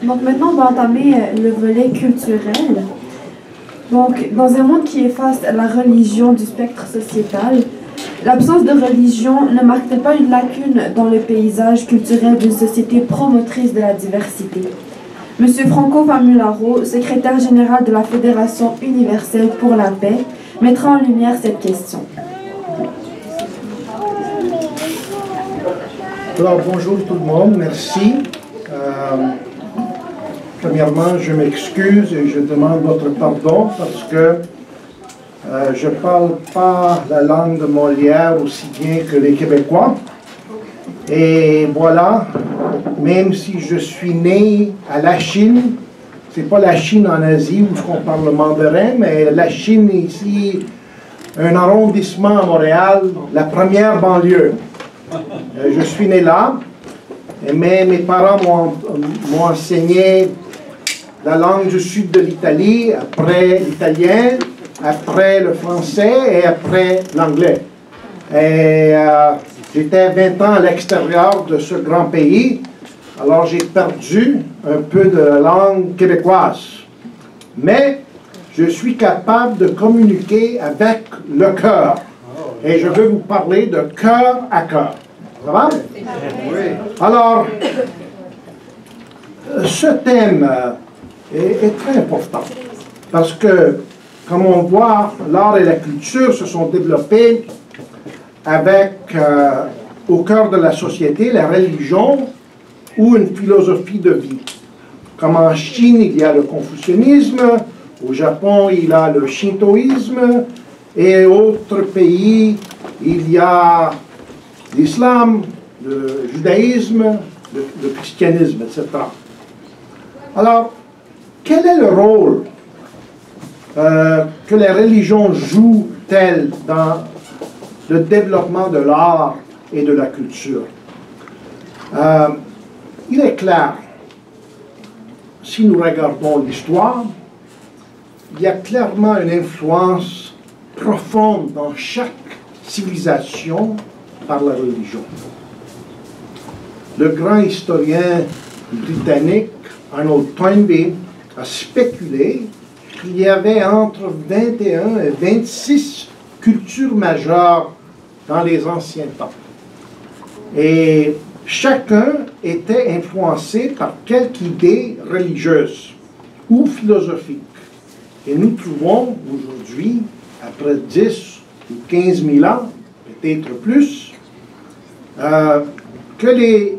Donc maintenant, on va entamer le volet culturel. Donc, dans un monde qui efface la religion du spectre sociétal, l'absence de religion ne marque-t-elle pas une lacune dans le paysage culturel d'une société promotrice de la diversité? Monsieur Franco Famularo, secrétaire général de la Fédération universelle pour la paix, mettra en lumière cette question. Alors, bonjour tout le monde, merci. Premièrement, je m'excuse et je demande votre pardon parce que je ne parle pas la langue de Molière aussi bien que les Québécois. Et voilà, même si je suis né à la Chine, c'est pas la Chine en Asie où on parle le mandarin, mais la Chine ici, un arrondissement à Montréal, la première banlieue. Je suis né là, mais mes parents m'ont enseigné la langue du sud de l'Italie, après l'italien, après le français et après l'anglais. Et j'étais 20 ans à l'extérieur de ce grand pays, alors j'ai perdu un peu de la langue québécoise. Mais je suis capable de communiquer avec le cœur. Et je veux vous parler de cœur à cœur. Ça va? Oui. Alors, ce thème est très important parce que, comme on voit, l'art et la culture se sont développés avec, au cœur de la société, la religion ou une philosophie de vie. Comme en Chine, il y a le confucianisme, au Japon, il y a le shintoïsme, et autres pays, il y a l'islam, le judaïsme, le christianisme, etc. Alors, quel est le rôle que les religions jouent-elles dans le développement de l'art et de la culture? Il est clair, si nous regardons l'histoire, il y a clairement une influence profonde dans chaque civilisation par la religion. Le grand historien britannique Arnold Toynbee a spéculé qu'il y avait entre 21 et 26 cultures majeures dans les anciens temps. Et chacun était influencé par quelque idée religieuse ou philosophique. Et nous trouvons aujourd'hui, après 10 ou 15 000 ans, peut-être plus, que les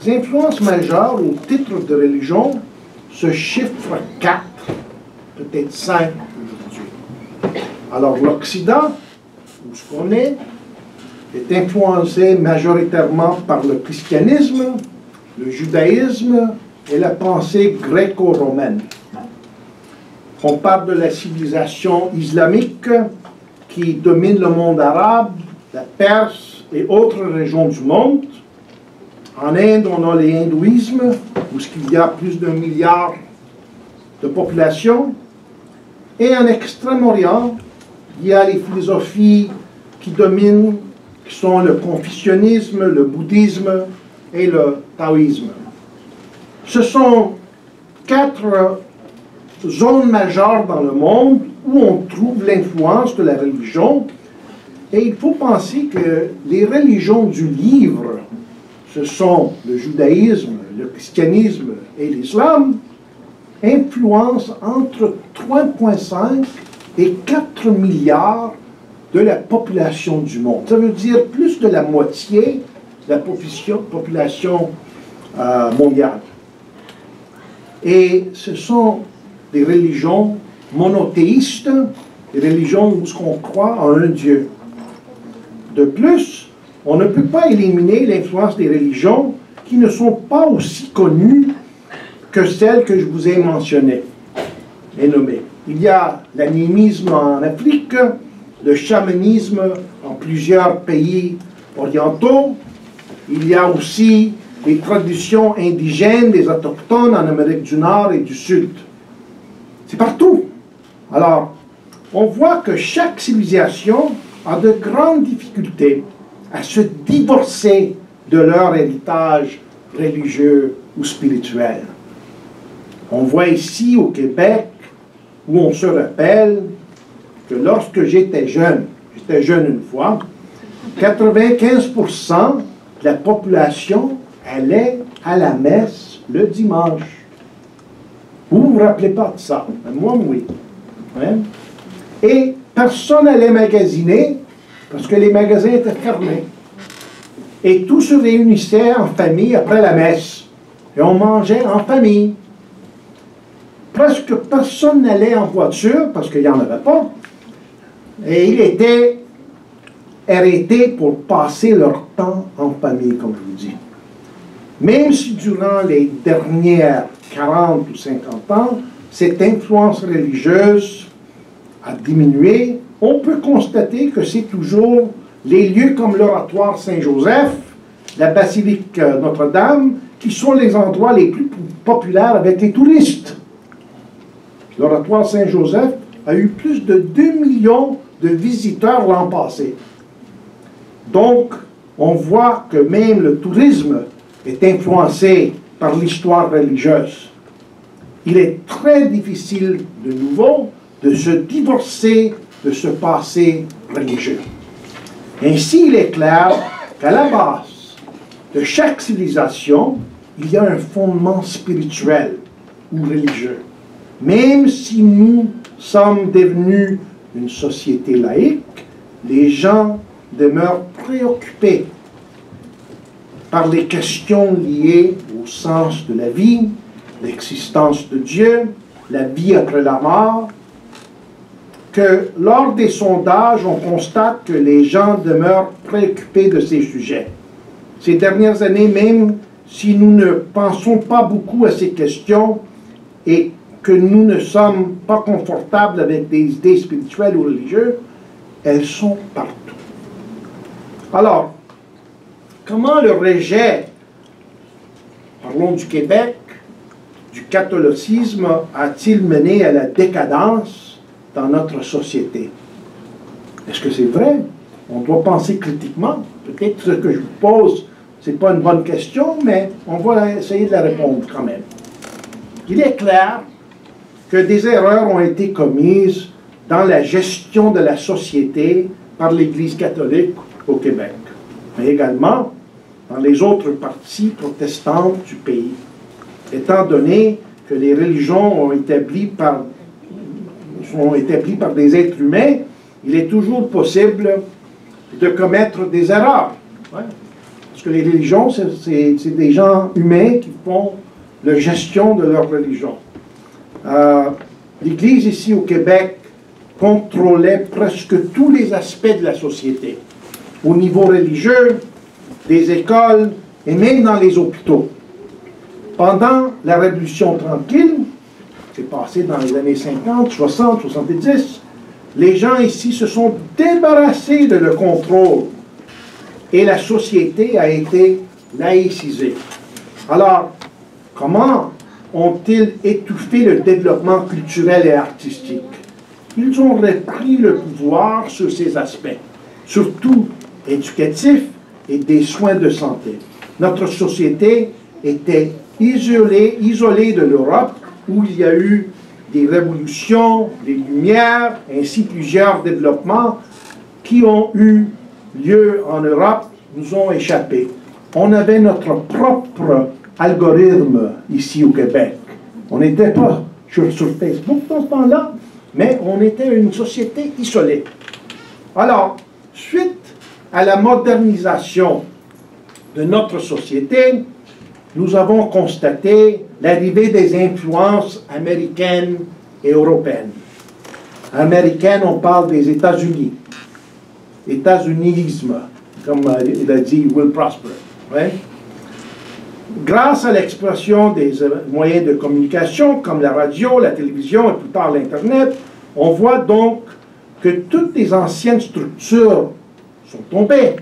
influences majeures au titre de religion se chiffrent 4, peut-être 5 aujourd'hui. Alors l'Occident, où ce qu'on est influencé majoritairement par le christianisme, le judaïsme et la pensée gréco-romaine. On parle de la civilisation islamique qui domine le monde arabe, la Perse et autres régions du monde. En Inde, on a l'hindouisme, où il y a plus d'1 milliard de population. Et en Extrême-Orient, il y a les philosophies qui dominent, qui sont le confucianisme, le bouddhisme et le taoïsme. Ce sont 4 zones majeures dans le monde où on trouve l'influence de la religion. Et il faut penser que les religions du livre, ce sont le judaïsme, le christianisme et l'islam, influencent entre 3,5 et 4 milliards de la population du monde. Ça veut dire plus de la moitié de la population mondiale. Et ce sont des religions monothéistes, des religions où on croit en un Dieu. De plus, on ne peut pas éliminer l'influence des religions qui ne sont pas aussi connues que celles que je vous ai mentionnées et nommées. Il y a l'animisme en Afrique, le chamanisme en plusieurs pays orientaux. Il y a aussi les traditions indigènes des autochtones en Amérique du Nord et du Sud. C'est partout. Alors, on voit que chaque civilisation a de grandes difficultés à se divorcer de leur héritage religieux ou spirituel. On voit ici au Québec, où on se rappelle que lorsque j'étais jeune une fois, 95% de la population allait à la messe le dimanche. Vous ne vous rappelez pas de ça? Moi, oui. Hein? Et personne n'allait magasiner parce que les magasins étaient fermés. Et tout se réunissait en famille après la messe. Et on mangeait en famille. Presque personne n'allait en voiture parce qu'il n'y en avait pas. Et il était arrêté pour passer leur temps en famille, comme je vous dis. Même si durant les dernières 40 ou 50 ans, cette influence religieuse a diminué, on peut constater que c'est toujours les lieux comme l'oratoire Saint-Joseph, la basilique Notre-Dame, qui sont les endroits les plus populaires avec les touristes. L'oratoire Saint-Joseph a eu plus de 2 millions de visiteurs l'an passé. Donc, on voit que même le tourisme est influencé par l'histoire religieuse. Il est très difficile, de nouveau, de se divorcer de ce passé religieux. Ainsi, il est clair qu'à la base de chaque civilisation, il y a un fondement spirituel ou religieux. Même si nous sommes devenus une société laïque, les gens demeurent préoccupés par les questions liées au sens de la vie, l'existence de Dieu, la vie après la mort, que lors des sondages, on constate que les gens demeurent préoccupés de ces sujets. Ces dernières années, même si nous ne pensons pas beaucoup à ces questions et que nous ne sommes pas confortables avec des idées spirituelles ou religieuses, elles sont partout. Alors, comment le rejet, parlons du Québec, du catholicisme, a-t-il mené à la décadence dans notre société? Est-ce que c'est vrai? On doit penser critiquement. Peut-être ce que je vous pose, ce n'est pas une bonne question, mais on va essayer de la répondre quand même. Il est clair que des erreurs ont été commises dans la gestion de la société par l'Église catholique au Québec, mais également dans les autres parties protestantes du pays, étant donné que les religions sont établies par des êtres humains, il est toujours possible de commettre des erreurs. Ouais. Parce que les religions, c'est des gens humains qui font la gestion de leur religion. L'Église ici au Québec contrôlait presque tous les aspects de la société, au niveau religieux, des écoles et même dans les hôpitaux. Pendant la Révolution tranquille, c'est passé dans les années 50, 60, 70, les gens ici se sont débarrassés de le contrôle et la société a été laïcisée. Alors, comment ont-ils étouffé le développement culturel et artistique? Ils ont repris le pouvoir sur ces aspects, surtout éducatifs et des soins de santé. Notre société était isolée de l'Europe, où il y a eu des révolutions, des Lumières, ainsi plusieurs développements qui ont eu lieu en Europe, nous ont échappé. On avait notre propre algorithme ici au Québec. On n'était pas sur Facebook dans ce temps-là, mais on était une société isolée. Alors, suite à la modernisation de notre société, nous avons constaté l'arrivée des influences américaines et européennes. Américaines, on parle des États-Unis. États-unisme, comme il a dit Will Prosper. Ouais? Grâce à l'expression des moyens de communication, comme la radio, la télévision et plus tard l'Internet, on voit donc que toutes les anciennes structures sont tombées.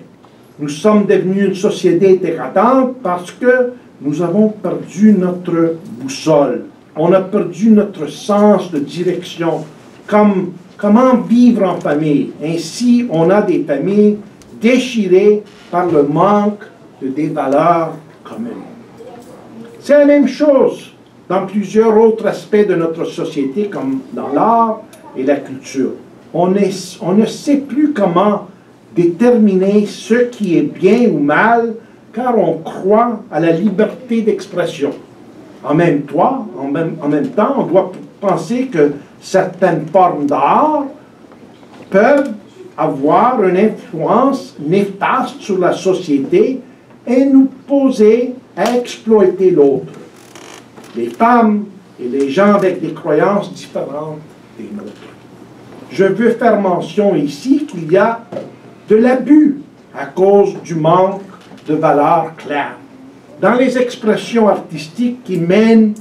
Nous sommes devenus une société décadente parce que nous avons perdu notre boussole. On a perdu notre sens de direction, comme comment vivre en famille. Ainsi, on a des familles déchirées par le manque des valeurs communes. C'est la même chose dans plusieurs autres aspects de notre société, comme dans l'art et la culture. On ne sait plus comment déterminer ce qui est bien ou mal, car on croit à la liberté d'expression. En même temps, on doit penser que certaines formes d'art peuvent avoir une influence néfaste sur la société et nous poser à exploiter l'autre, les femmes et les gens avec des croyances différentes des nôtres. Je veux faire mention ici qu'il y a de l'abus à cause du manque de valeurs claires dans les expressions artistiques qui mènent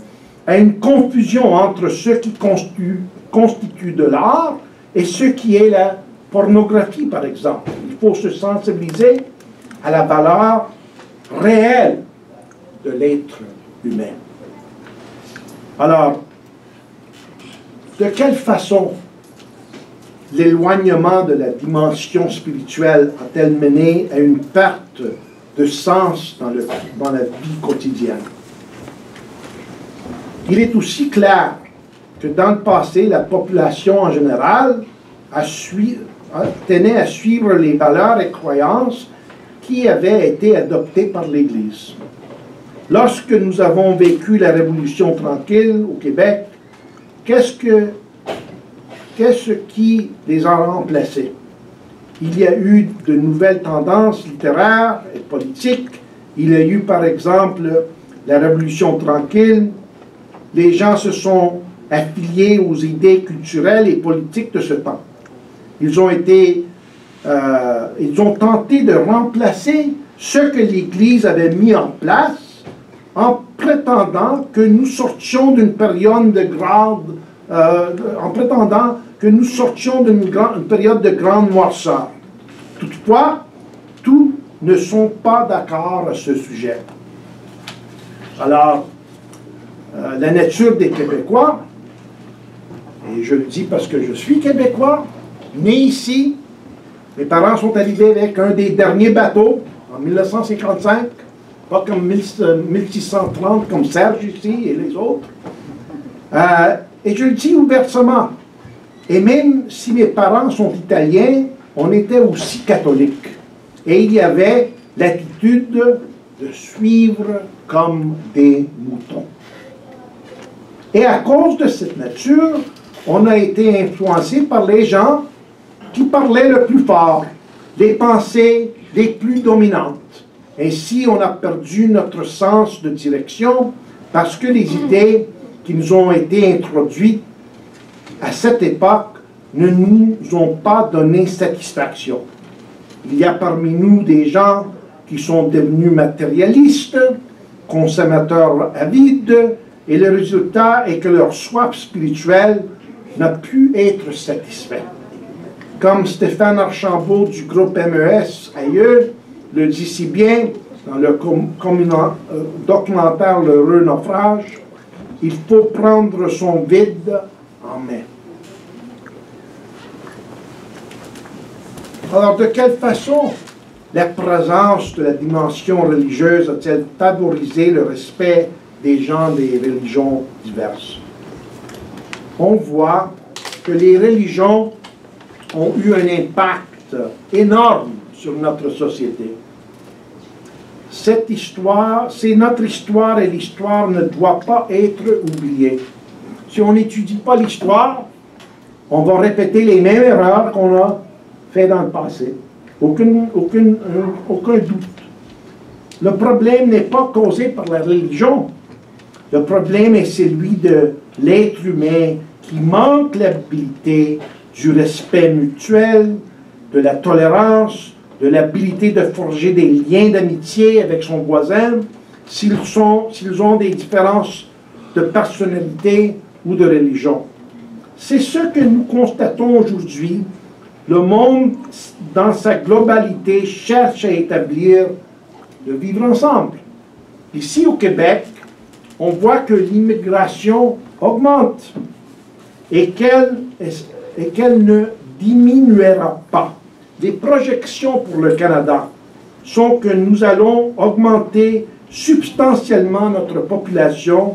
à une confusion entre ce qui constitue de l'art et ce qui est la pornographie, par exemple. Il faut se sensibiliser à la valeur réelle de l'être humain. Alors, de quelle façon l'éloignement de la dimension spirituelle a-t-elle mené à une perte de sens dans la vie quotidienne? Il est aussi clair que dans le passé, la population en général tenait à suivre les valeurs et croyances qui avaient été adoptées par l'Église. Lorsque nous avons vécu la Révolution tranquille au Québec, qu'est-ce qui les a remplacés? Il y a eu de nouvelles tendances littéraires et politiques. Il y a eu, par exemple, la Révolution tranquille. Les gens se sont affiliés aux idées culturelles et politiques de ce temps. Ils ont tenté de remplacer ce que l'Église avait mis en place en prétendant que nous sortions d'une période de période de grande noirceur. Toutefois, tous ne sont pas d'accord à ce sujet. Alors, la nature des Québécois, et je le dis parce que je suis Québécois, né ici, mes parents sont arrivés avec un des derniers bateaux en 1955, pas comme 1630 comme Serge ici et les autres. Et je le dis ouvertement, et même si mes parents sont italiens, on était aussi catholiques. Et il y avait l'attitude de suivre comme des moutons. Et à cause de cette nature, on a été influencé par les gens qui parlaient le plus fort, les pensées les plus dominantes. Ainsi, on a perdu notre sens de direction parce que les idées qui nous ont été introduites à cette époque ne nous ont pas donné satisfaction. Il y a parmi nous des gens qui sont devenus matérialistes, consommateurs avides, et le résultat est que leur soif spirituelle n'a pu être satisfaite. Comme Stéphane Archambault du groupe MES ailleurs le dit si bien dans le documentaire L'heureux naufrage, il faut prendre son vide en main. Alors, de quelle façon la présence de la dimension religieuse a-t-elle favorisé le respect des gens des religions diverses? On voit que les religions ont eu un impact énorme sur notre société. C'est notre histoire et l'histoire ne doit pas être oubliée. Si on n'étudie pas l'histoire, on va répéter les mêmes erreurs qu'on a fait dans le passé. Aucun doute. Le problème n'est pas causé par la religion. Le problème est celui de l'être humain qui manque l'habilité du respect mutuel, de la tolérance, de l'habilité de forger des liens d'amitié avec son voisin, s'ils ont des différences de personnalité ou de religion. C'est ce que nous constatons aujourd'hui. Le monde, dans sa globalité, cherche à établir le vivre ensemble. Ici, au Québec, on voit que l'immigration augmente et qu'elle et qu'elle ne diminuera pas. Les projections pour le Canada sont que nous allons augmenter substantiellement notre population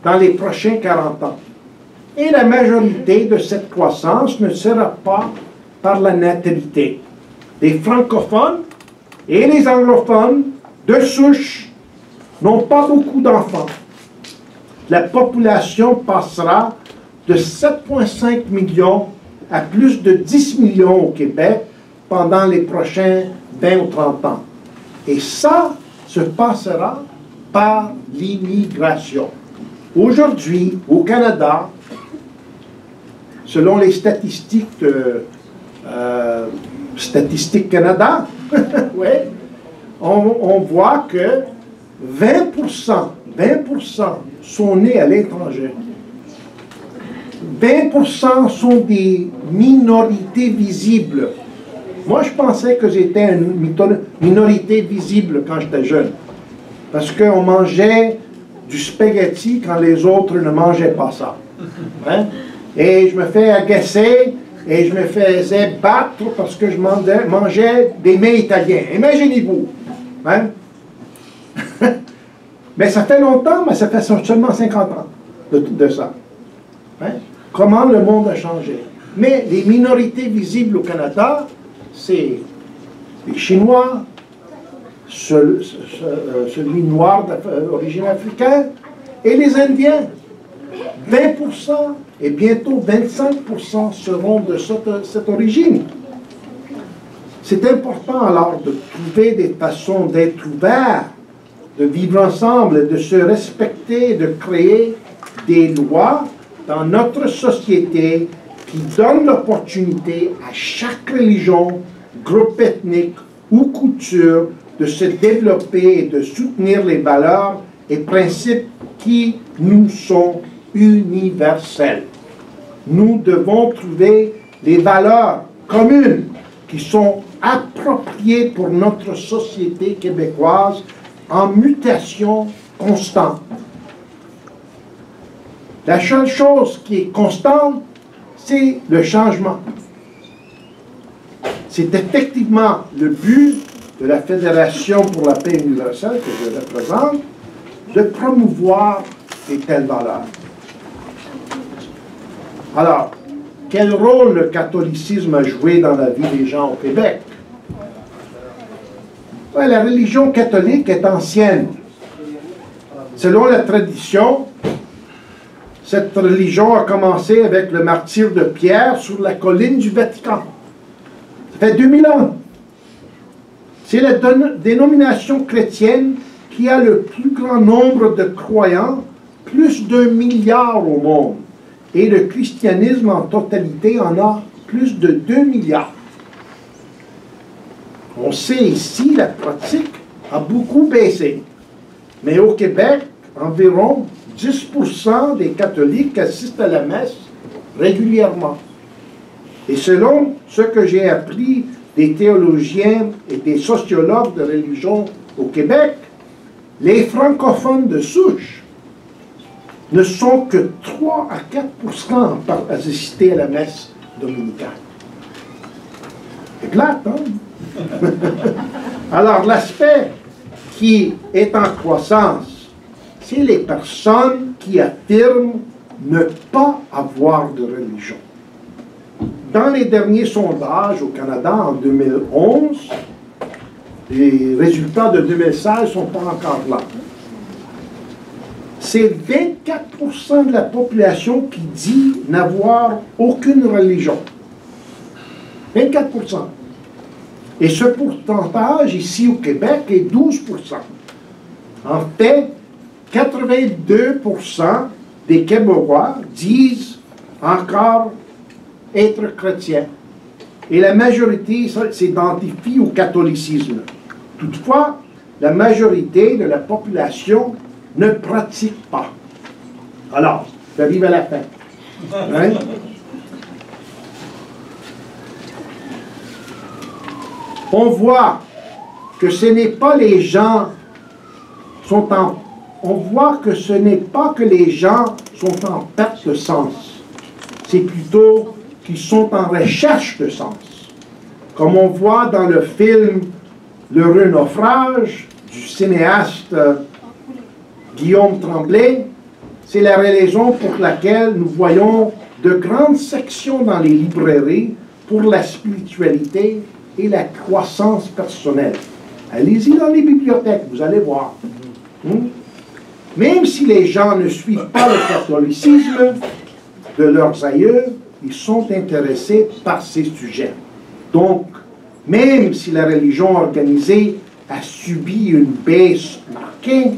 dans les prochains 40 ans. Et la majorité de cette croissance ne sera pas par la natalité. Les francophones et les anglophones de souche n'ont pas beaucoup d'enfants. La population passera de 7,5 millions à plus de 10 millions au Québec pendant les prochains 20 ou 30 ans. Et ça se passera par l'immigration. Aujourd'hui, au Canada, selon les statistiques de Statistique Canada, ouais, on voit que 20% sont nés à l'étranger. 20% sont des minorités visibles. Moi, je pensais que j'étais une minorité visible quand j'étais jeune. Parce qu'on mangeait du spaghetti quand les autres ne mangeaient pas ça. Hein? Et je me fais agacer et je me faisais battre parce que je mangeais des mets italiens. Imaginez-vous. Hein? Mais ça fait longtemps, mais ça fait seulement 50 ans de ça. Hein? Comment le monde a changé. Mais les minorités visibles au Canada, c'est les Chinois, celui noir d'origine africaine, et les Indiens. 20% et bientôt 25% seront de cette origine. C'est important alors de trouver des façons d'être ouverts, de vivre ensemble, de se respecter, de créer des lois dans notre société qui donnent l'opportunité à chaque religion, groupe ethnique ou couture de se développer et de soutenir les valeurs et principes qui nous sont universels. Nous devons trouver les valeurs communes qui sont appropriées pour notre société québécoise en mutation constante. La seule chose qui est constante, c'est le changement. C'est effectivement le but de la Fédération pour la paix universelle que je représente, de promouvoir de telles valeurs. Alors, quel rôle le catholicisme a joué dans la vie des gens au Québec? Ouais, la religion catholique est ancienne. Selon la tradition, cette religion a commencé avec le martyre de Pierre sur la colline du Vatican. Ça fait 2000 ans. C'est la dénomination chrétienne qui a le plus grand nombre de croyants, plus d'1 milliard au monde. Et le christianisme en totalité en a plus de 2 milliards. On sait ici, la pratique a beaucoup baissé. Mais au Québec, environ 10% des catholiques assistent à la messe régulièrement. Et selon ce que j'ai appris des théologiens et des sociologues de religion au Québec, les francophones de souche ne sont que 3 à 4% à assister à la messe dominicale. C'est plate, hein? Alors, l'aspect qui est en croissance, c'est les personnes qui affirment ne pas avoir de religion. Dans les derniers sondages au Canada en 2011, les résultats de 2016 ne sont pas encore là. C'est 24% de la population qui dit n'avoir aucune religion. 24%. Et ce pourcentage ici au Québec est 12%. En fait, 82% des Québécois disent encore être chrétiens. Et la majorité s'identifie au catholicisme. Toutefois, la majorité de la population ne pratique pas. Alors, j'arrive à la fin. Hein? On voit que ce n'est pas les gens sont en... On voit que ce n'est pas que les gens sont en perte de sens. C'est plutôt qui sont en recherche de sens. Comme on voit dans le film L'heureux naufrage du cinéaste Guillaume Tremblay, c'est la raison pour laquelle nous voyons de grandes sections dans les librairies pour la spiritualité et la croissance personnelle. Allez-y dans les bibliothèques, vous allez voir. Même si les gens ne suivent pas le catholicisme de leurs aïeux, ils sont intéressés par ces sujets. Donc, même si la religion organisée a subi une baisse marquée,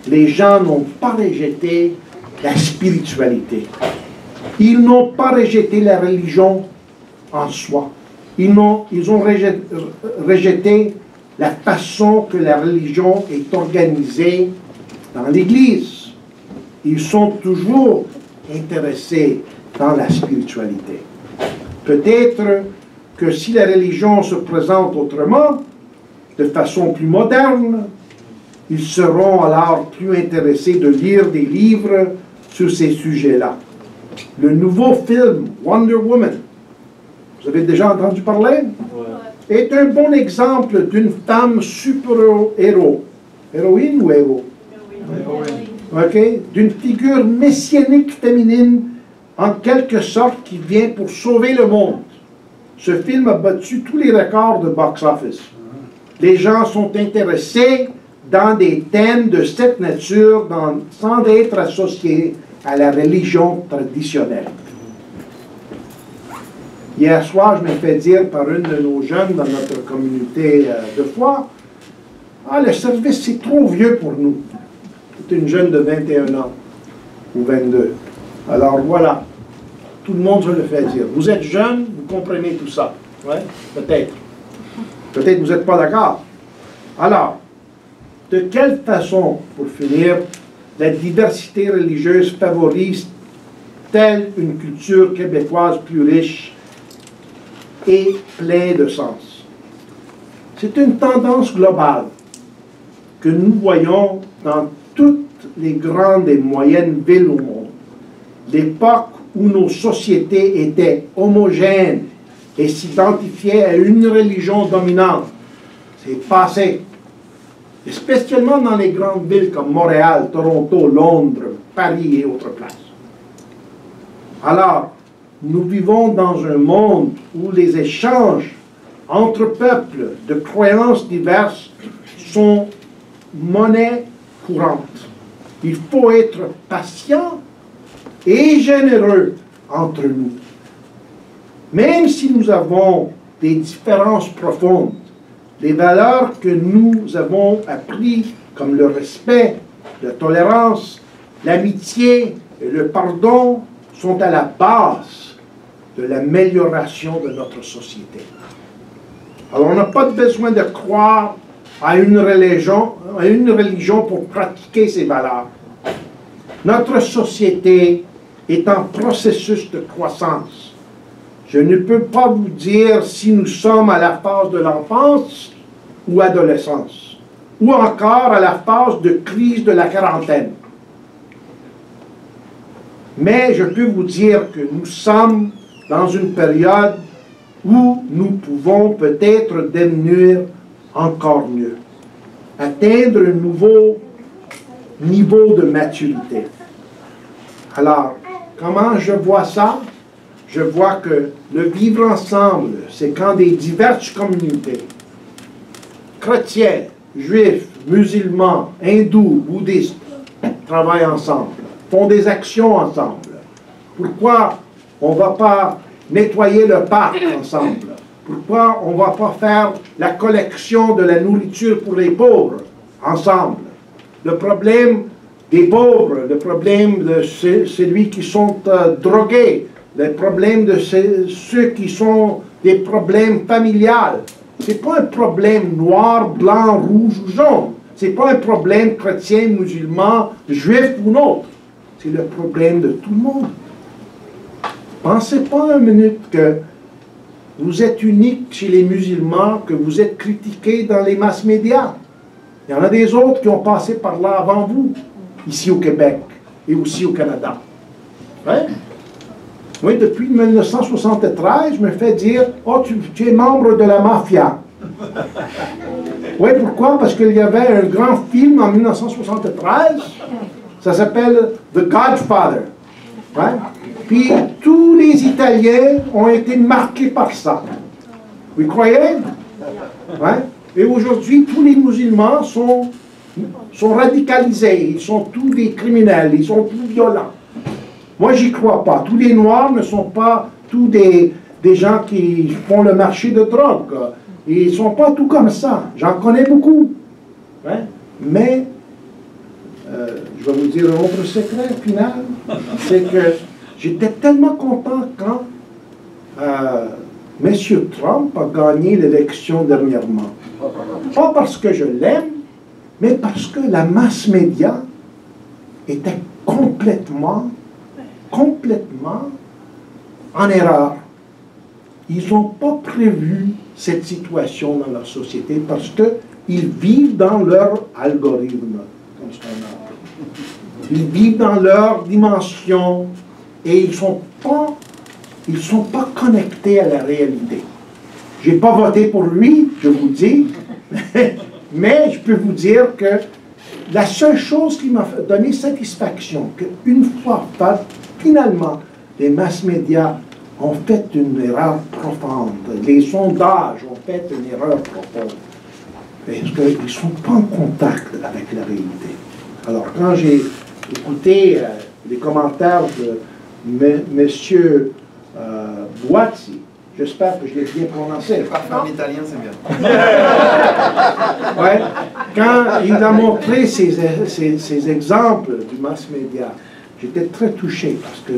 les gens n'ont pas rejeté la spiritualité. Ils n'ont pas rejeté la religion en soi. Ils ont rejeté la façon que la religion est organisée dans l'Église. Ils sont toujours intéressés dans la spiritualité. Peut-être que si la religion se présente autrement, de façon plus moderne, ils seront alors plus intéressés de lire des livres sur ces sujets-là. Le nouveau film Wonder Woman, vous avez déjà entendu parler? Ouais. Est un bon exemple d'une femme super-héros. Héroïne ou héros? Héroïne. OK? D'une figure messianique féminine, en quelque sorte, qui vient pour sauver le monde. Ce film a battu tous les records de box-office. Les gens sont intéressés dans des thèmes de cette nature sans être associés à la religion traditionnelle. Hier soir, je m'ai fait dire par une de nos jeunes dans notre communauté de foi, « Ah, le service, c'est trop vieux pour nous. » C'est une jeune de 21 ans ou 22. Alors voilà, tout le monde se le fait dire. Vous êtes jeune, vous comprenez tout ça. Ouais, peut-être. Peut-être que vous n'êtes pas d'accord. Alors, de quelle façon, pour finir, la diversité religieuse favorise-t-elle une culture québécoise plus riche et pleine de sens? C'est une tendance globale que nous voyons dans toutes les grandes et moyennes villes au monde. L'époque où nos sociétés étaient homogènes et s'identifiaient à une religion dominante, c'est passé. Et spécialement dans les grandes villes comme Montréal, Toronto, Londres, Paris et autres places. Alors, nous vivons dans un monde où les échanges entre peuples de croyances diverses sont monnaie courante. Il faut être patient et généreux entre nous. Même si nous avons des différences profondes, les valeurs que nous avons apprises, comme le respect, la tolérance, l'amitié et le pardon, sont à la base de l'amélioration de notre société. Alors, on n'a pas besoin de croire à une religion pour pratiquer ces valeurs. Notre société est en processus de croissance. Je ne peux pas vous dire si nous sommes à la phase de l'enfance ou adolescence, ou encore à la phase de crise de la quarantaine. Mais je peux vous dire que nous sommes dans une période où nous pouvons peut-être devenir encore mieux, atteindre un nouveau niveau de maturité. Alors, comment je vois ça? Je vois que le vivre ensemble, c'est quand des diverses communautés, chrétiens, juifs, musulmans, hindous, bouddhistes, travaillent ensemble, font des actions ensemble. Pourquoi on ne va pas nettoyer le parc ensemble? Pourquoi on ne va pas faire la collection de la nourriture pour les pauvres ensemble? Le problème des pauvres, le problème de celui qui sont drogués, le problème de ceux qui sont des problèmes familiales. Ce n'est pas un problème noir, blanc, rouge ou jaune. Ce n'est pas un problème chrétien, musulman, juif ou autre. C'est le problème de tout le monde. Pensez pas une minute que vous êtes unique chez les musulmans, que vous êtes critiqués dans les masses médias. Il y en a des autres qui ont passé par là avant vous, ici au Québec et aussi au Canada. Hein? Oui, depuis 1973, je me fais dire « Oh, tu es membre de la mafia. » Oui, pourquoi? Parce qu'il y avait un grand film en 1973, ça s'appelle « The Godfather ». Ouais? Puis tous les Italiens ont été marqués par ça. Vous croyez? Ouais? Et aujourd'hui, tous les musulmans sont radicalisés, ils sont tous des criminels, ils sont tous violents. Moi, j'y crois pas. Tous les Noirs ne sont pas tous des gens qui font le marché de drogue. Ils ne sont pas tout comme ça. J'en connais beaucoup. Ouais? Mais, je vais vous dire un autre secret final, c'est que j'étais tellement content quand M. Trump a gagné l'élection dernièrement. Pas parce que je l'aime, mais parce que la masse média était complètement en erreur. Ils n'ont pas prévu cette situation dans la société parce qu'ils vivent dans leur algorithme, comme ce qu'on a. Ils vivent dans leur dimension et ils ne sont pas connectés à la réalité. Je n'ai pas voté pour lui, je vous dis, mais je peux vous dire que la seule chose qui m'a donné satisfaction, qu'une fois finalement, les masses médias ont fait une erreur profonde. Les sondages ont fait une erreur profonde. Parce qu'ils ne sont pas en contact avec la réalité. Alors, quand j'ai écouté les commentaires de M. Boatti, j'espère que je l'ai bien prononcé. Parfait en italien, c'est bien. Ouais. Quand il a montré ces exemples du mass média, j'étais très touché parce que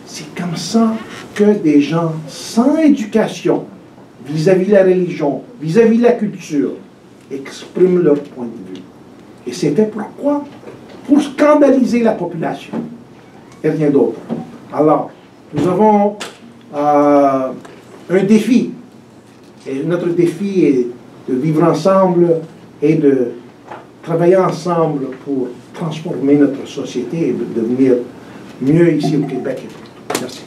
c'est comme ça que des gens sans éducation vis-à-vis de la religion, vis-à-vis de la culture, expriment leur point de vue. Et c'est fait pourquoi? Pour scandaliser la population et rien d'autre. Alors, nous avons un défi. Et notre défi est de vivre ensemble et de travailler ensemble pour transformer notre société et devenir mieux ici au Québec et partout. Merci.